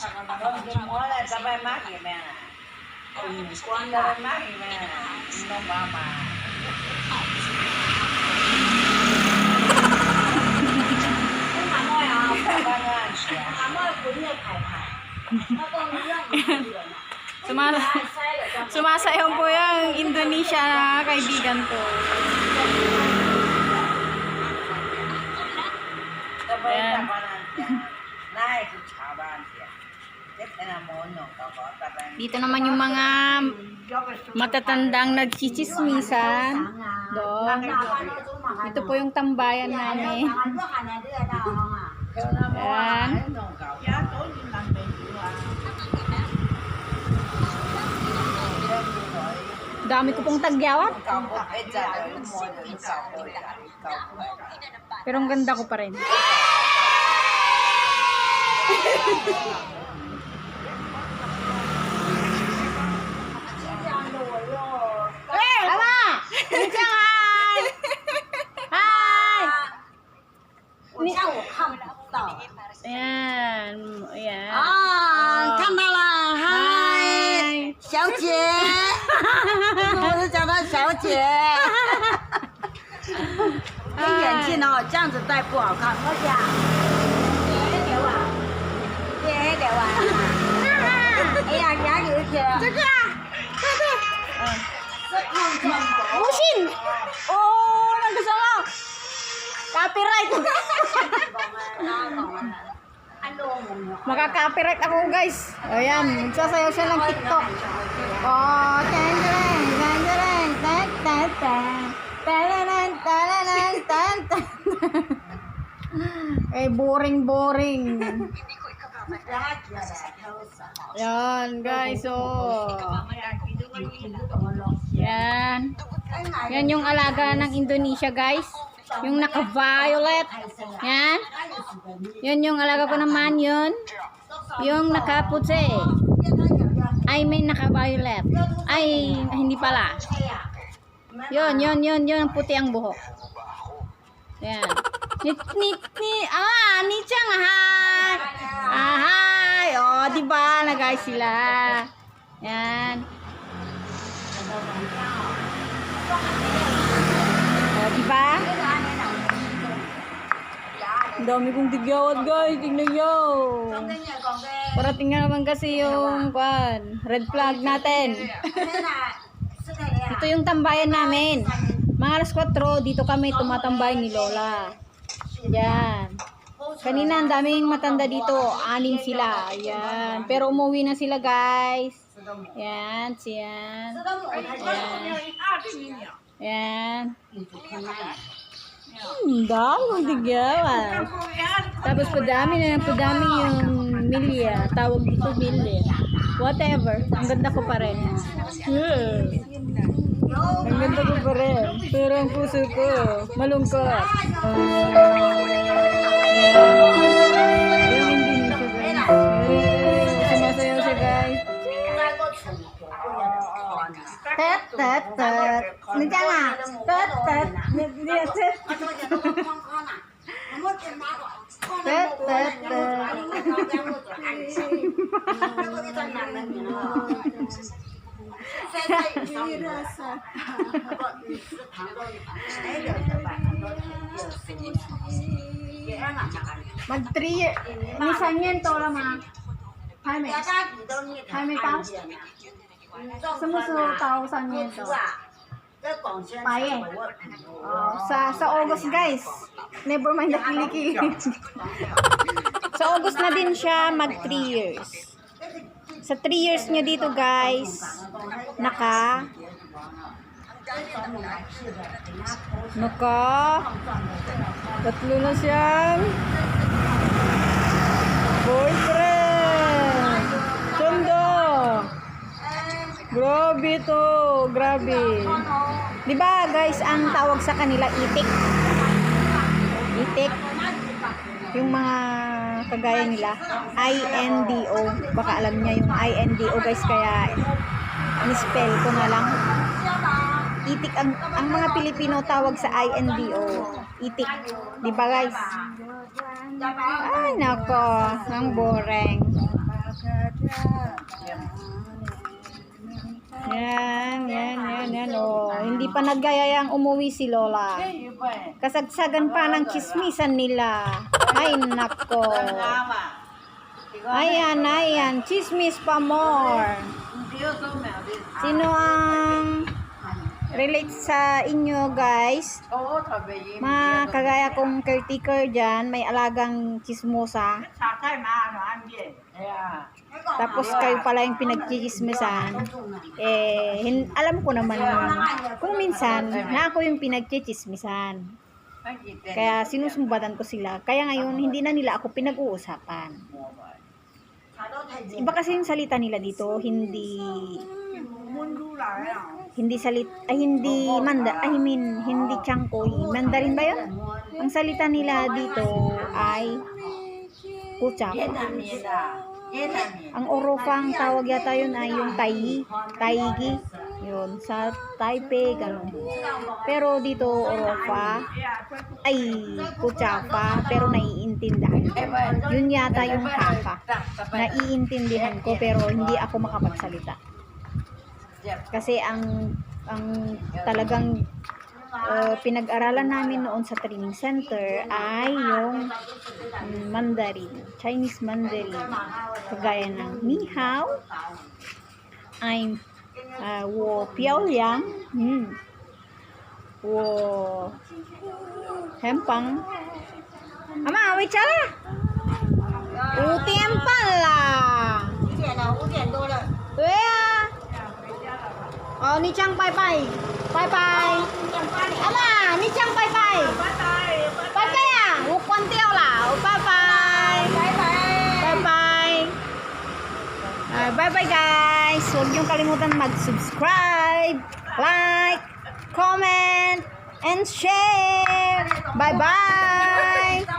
Semua lah sampai mati mana. Sampai mati mana. Nong mama. Sumasayaw po yung Indonesia na kaibigan ko. Ayan. Dito naman yung mga matatandang nagchichismisan. Doon. Ito po yung tambayan namin. Ayan. Dami ko pong tagyawat. Pero ang ganda ko pa rin. Ama! Hi! Hi! Ayan. Ayan. 看到了，嗨，小姐，我是叫她小姐。这眼镜哦，这样子戴不好看。我讲，别的玩，哎呀，牙有一条。这个，Musin! Oh, nagkasama! Copyright! Maka-copyright ako guys. Ayan, magsasayaw siya ng TikTok. Oh, tantarang, tantarang, tantarang, tantarang, tantarang, tantarang. Eh, boring. Yan, guys, oh. Yan. Yan yung alaga ng Indonesia, guys. Yung naka-violet. Yan. Yan yung alaga ko naman, yun. Yung naka-puti. Ay, may naka-violet. Ay, hindi pala. Yun. Yung puti ang buhok. Yan. Ni Chang, hi. Hi. Oh, diba? Nagay sila. Yan. Oh, diba? Ang dami kong tigyawat, guys. Tingnan nyo. Parating nga naman kasi yung red flag natin. Ito yung tambayan namin. Mga alas 4, dito kami tumatambay ni Lola. Yan. Kanina ang daming matanda dito. 6 sila. Yan. Pero umuwi na sila, guys. Yan. Yan. Yan. Dami kong tigyawat. Tapos padami yung milya. Tawag dito milya. Whatever. Ang ganda ko pa rin. Ang ganda ko pa rin. Pero ang puso ko malungkot. Yung Indonesia, guys. Sumasayaw siya, guys. Tet. Nandiyan nga. Tet. Mag 3 years. Nisan yan to lang mga. Hai tao. Sumusunod tao sa yan to. Paye. Sa August, guys. Never mind na kilikili. Sa August na din siya mag 3 years. Sa 3 years niya dito, guys, tatlo na siyang boyfriend. Sundo. Grabe to. Grabe. Diba, guys, ang tawag sa kanila itik. Itik. Yung mga kagaya nila. INDO. Baka alam niya yung INDO, guys, kaya ni-spell ko na lang. Itik ang mga Pilipino tawag sa INDO. Itik. Diba, guys? Ay, nako. Ang boring. pa nagayayang umuwi si Lola. Kasagsagan pa ng chismisan nila. Ay, nako. Ayan, chismis pa more. Sino ang relate sa inyo, guys? Mga kagaya kong caretaker dyan, may alagang chismosa. Tapos kayo pala yung pinagchichismisan. Alam ko naman kung minsan na ako yung pinagchichismisan. Kaya sinusumbatan ko sila. Kaya ngayon, hindi na nila ako pinag-uusapan. Iba kasi yung salita nila dito, hindi Tiangkoy. Mandarin ba yun? Ang salita nila dito ay Kuchapa. Ang Orofang tawag yata yun ay yung Taigi. Yun, sa Taipei, ganun. Pero dito, Orofa, ay Kuchapa, pero naiintindihan ko. Yun yata yung Haka. Naiintindihan ko, pero hindi ako makapagsalita. Kasi ang talagang pinag-aralan namin noon sa training center ay yung Mandarin, Chinese Mandarin. Kagaya ng Ni Hao, I'm 我漂亮我很棒阿妈回家了5点半啦5点了，5点多了。对啊哦你讲拜拜拜拜阿妈你讲拜拜拜拜啊我关掉了拜拜拜拜bye-bye guys! Huwag niyong kalimutan mag-subscribe, like, comment, and share! Bye-bye!